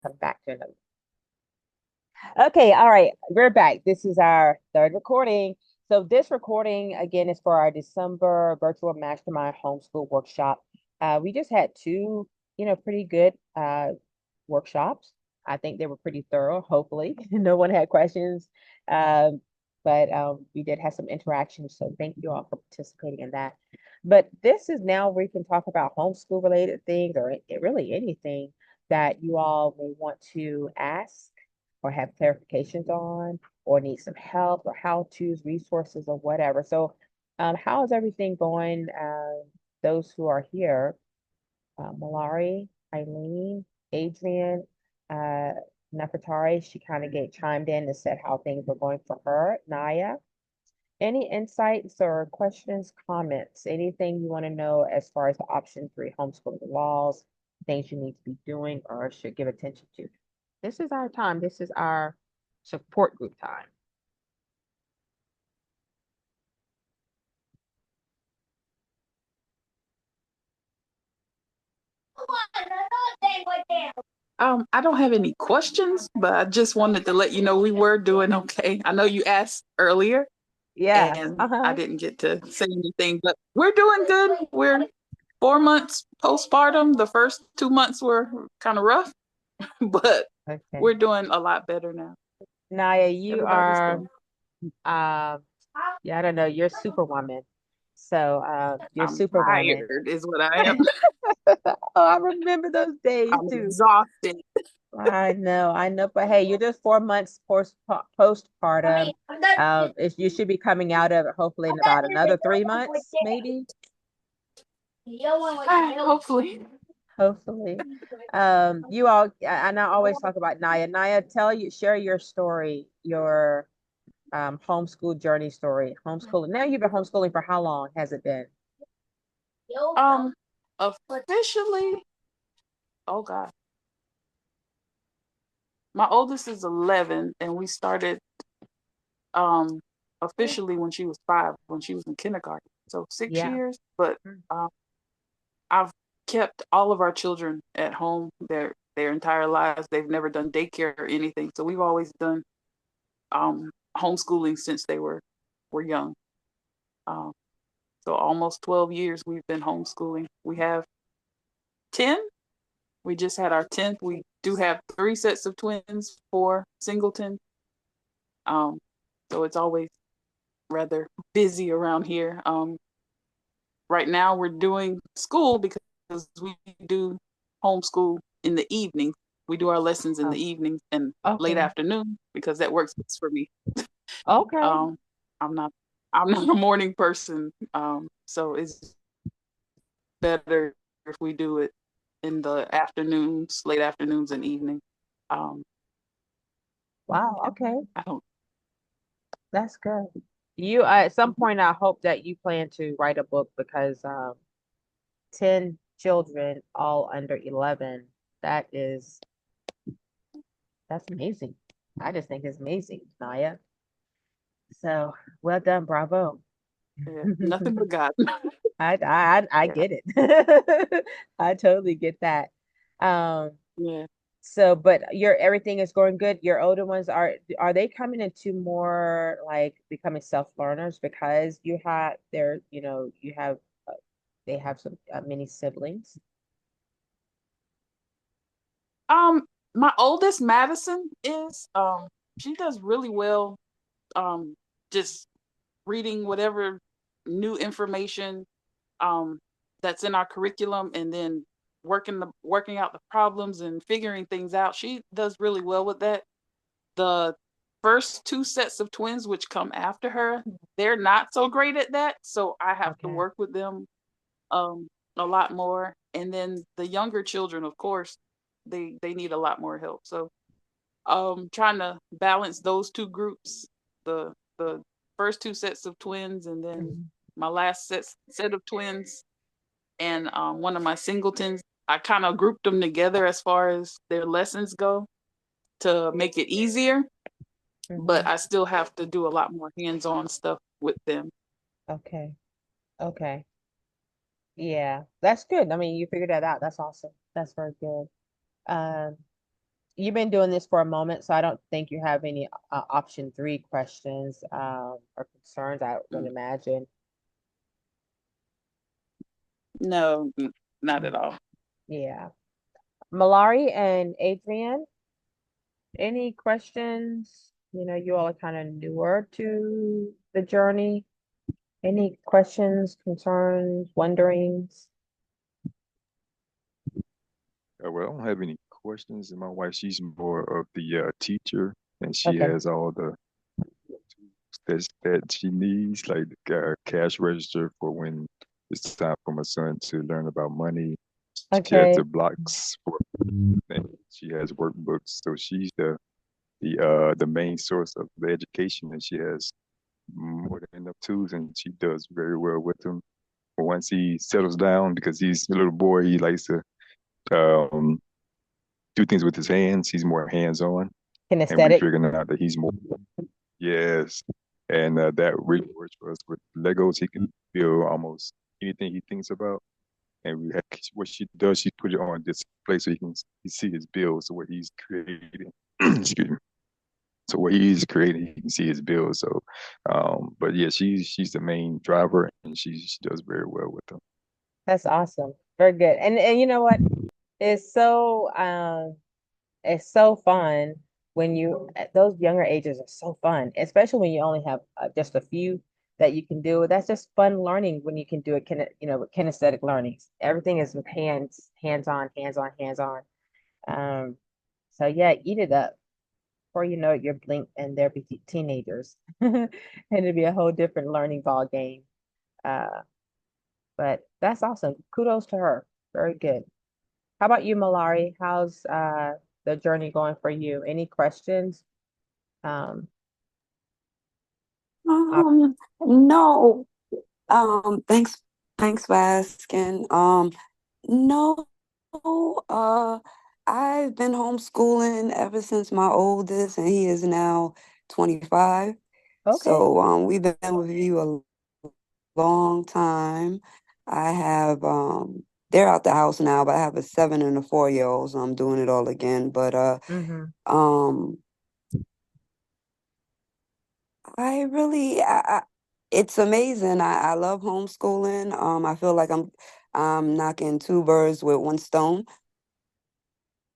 come back to another. Okay, all right, we're back. This is our third recording. So this recording again is for our December virtual mastermind homeschool workshop. We just had two, pretty good workshops. I think they were pretty thorough, hopefully. No one had questions. Um, but we did have some interaction. So thank you all for participating in that. But this is now where we can talk about homeschool related things or really anything that you all may want to ask or have clarifications on or need some help or how-tos, resources or whatever. So how is everything going? Those who are here, Malari, Eileen, Adrian, uh, Nefertari, she kind of chimed in and said how things were going for her. Naya, any insights or questions, comments, anything you want to know as far as the option three homeschooling laws, things you need to be doing or should give attention to? This is our time. This is our support group time. I don't have any questions, but I just wanted to let you know we were doing okay. I know you asked earlier Yeah. and I Uh-huh. didn't get to say anything, but we're doing good. We're 4 months postpartum. The first 2 months were kind of rough, but Okay. we're doing a lot better now. Naya, you Everybody's are doing. yeah, I don't know, you're superwoman. So you're I'm superwoman. tired, is what I am. Oh, I remember those days I'm too. exhausted. I know, but hey, you're just 4 months postpartum. You should be coming out of it hopefully in about another 3 months, maybe. Hopefully. Hopefully. You all, and I always talk about Naya. Naya, share your story, your homeschool journey story. Homeschooling. Now you've been homeschooling for how long has it been? Um, Officially, oh God, my oldest is 11, and we started um officially when she was 5, when she was in kindergarten. So six Yeah. years, but Mm. um, I've kept all of our children at home their entire lives. They've never done daycare or anything, so we've always done homeschooling since they were young. Um, so almost 12 years we've been homeschooling. We have 10. We just had our 10th. We do have 3 sets of twins, 4 singletons. Um, so it's always rather busy around here. Right now we're doing school because we do homeschool in the evening. We do our lessons in Oh, the evenings and late okay. afternoon because that works best for me. Okay. Um, I'm not I'm not a morning person, so it's better if we do it in the afternoons, late afternoons and evening. Um, Wow. Okay. I don't. That's good. At some point, I hope that you plan to write a book because 10 children, all under 11, that is, that's amazing. I just think it's amazing, Naya. So well done. Bravo. Yeah, nothing but God. I Yeah, get it. I totally get that. Um, yeah. so but everything is going good. Your older ones are they coming into more like becoming self-learners because you have they have some many siblings. Um, my oldest Madison is she does really well. Um, just reading whatever new information um that's in our curriculum and then working out the problems and figuring things out. She does really well with that. The first 2 sets of twins which come after her, they're not so great at that, so I have to Okay. work with them um a lot more. And then the younger children, of course, they need a lot more help. So trying to balance those two groups, the first 2 sets of twins and then Mhm. my last set of twins and one of my singletons. I kind of grouped them together as far as their lessons go to make it easier, but Mhm. I still have to do a lot more hands-on stuff with them. Okay. Okay. Yeah, that's good. I mean, you figured that out. That's awesome. That's very good. Um, you've been doing this for a moment, so I don't think you have any option three questions or concerns, I would Mm. imagine. No, not at Mm. all. Yeah. Malari and Adrian, any questions? You know, you all are kind of newer to the journey. Any questions, concerns, wonderings? Well, I don't have any questions. And my wife, she's more of the teacher, and she Okay. has all the tools that she needs, like the cash register for when it's time for my son to learn about money. She has Okay. the blocks for, and she has workbooks. So she's the main source of the education, and she has more than enough tools, and she does very well with them. But once he settles down, because he's a little boy, he likes to um, do things with his hands. He's more hands-on, and we Kinesthetic. figuring out that he's more yes, and that really works for us with Legos. He can build almost anything he thinks about, and we have, what she does, she put it on display so he see his build. So what he's creating, excuse me. So what he's creating, he can see his build. So, but yeah, she's the main driver, and she does very well with them. That's awesome. Very good. And you know what? It's so it's so fun when you at those younger ages are so fun, especially when you only have just a few that you can do. That's just fun learning when you can do it, with kinesthetic learnings. Everything is with hands, hands on, hands on, hands on. Um, so yeah, eat it up. Before you know it, you're blink and there'll be teenagers, and it'll be a whole different learning ball game. Uh, but that's awesome. Kudos to her. Very good. How about you, Malari? How's the journey going for you? Any questions? Um, op- No. Thanks for asking. No, uh, I've been homeschooling ever since my oldest, and he is now 25. okay. So, we've been with you a long time. I have, they're out the house now, but I have a 7 and a 4-year-old, so I'm doing it all again. But, Mm-hmm. um, it's amazing. I love homeschooling. I feel like I'm knocking two birds with one stone.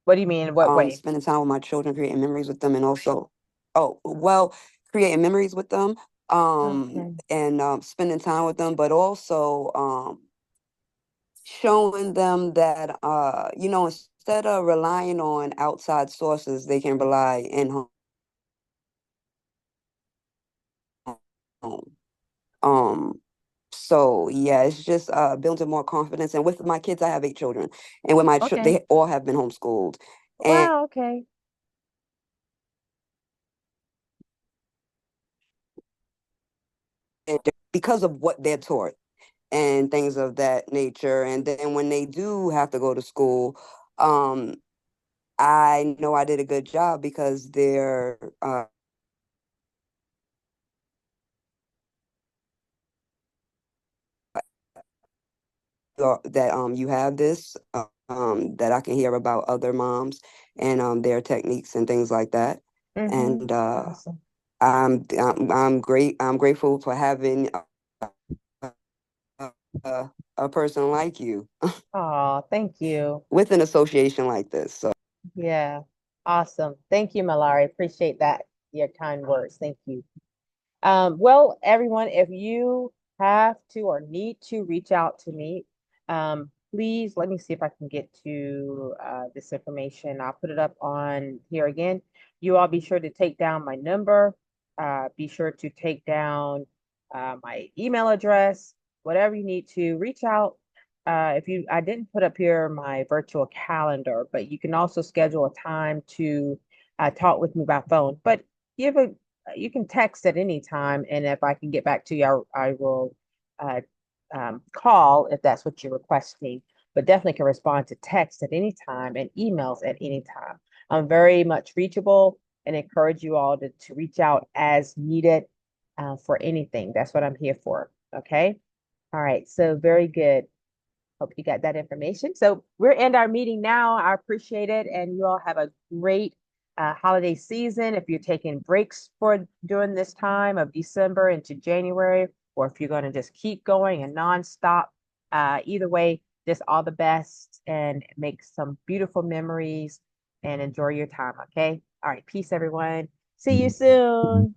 What do you mean? In what way? Spending time with my children, creating memories with them, and also, oh, well, creating memories with them, Okay. and spending time with them, but also showing them that instead of relying on outside sources, they can rely in home. Um, so yeah, it's just building more confidence. And with my kids, I have 8 children, and with Okay. they all have been homeschooled, and Wow. Okay. because of what they're taught and things of that nature. And then when they do have to go to school, um, I know I did a good job because they're that you have this that I can hear about other moms and their techniques and things like that. Mm-hmm. And Awesome. I'm grateful for having a, a person like you Oh, thank you. with an association like this. So Yeah. Awesome. Thank you, Malari. Appreciate that. Your kind words. Thank you. Well, everyone, if you have to or need to reach out to me, please let me see if I can get to this information. I'll put it up on here again. You all be sure to take down my number. Be sure to take down my email address, whatever you need to reach out. I didn't put up here my virtual calendar, but you can also schedule a time to talk with me by phone. But give a you can text at any time, and if I can get back to you, I will uh, call if that's what you're requesting. But definitely can respond to text at any time and emails at any time. I'm very much reachable and encourage you all to reach out as needed for anything. That's what I'm here for. Okay. All right. So very good. Hope you got that information. So we're in our meeting now. I appreciate it. And you all have a great holiday season. If you're taking breaks for during this time of December into January, or if you're going to just keep going and nonstop, either way, just all the best and make some beautiful memories and enjoy your time. Okay. All right. Peace, everyone. See you soon.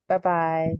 Bye-bye.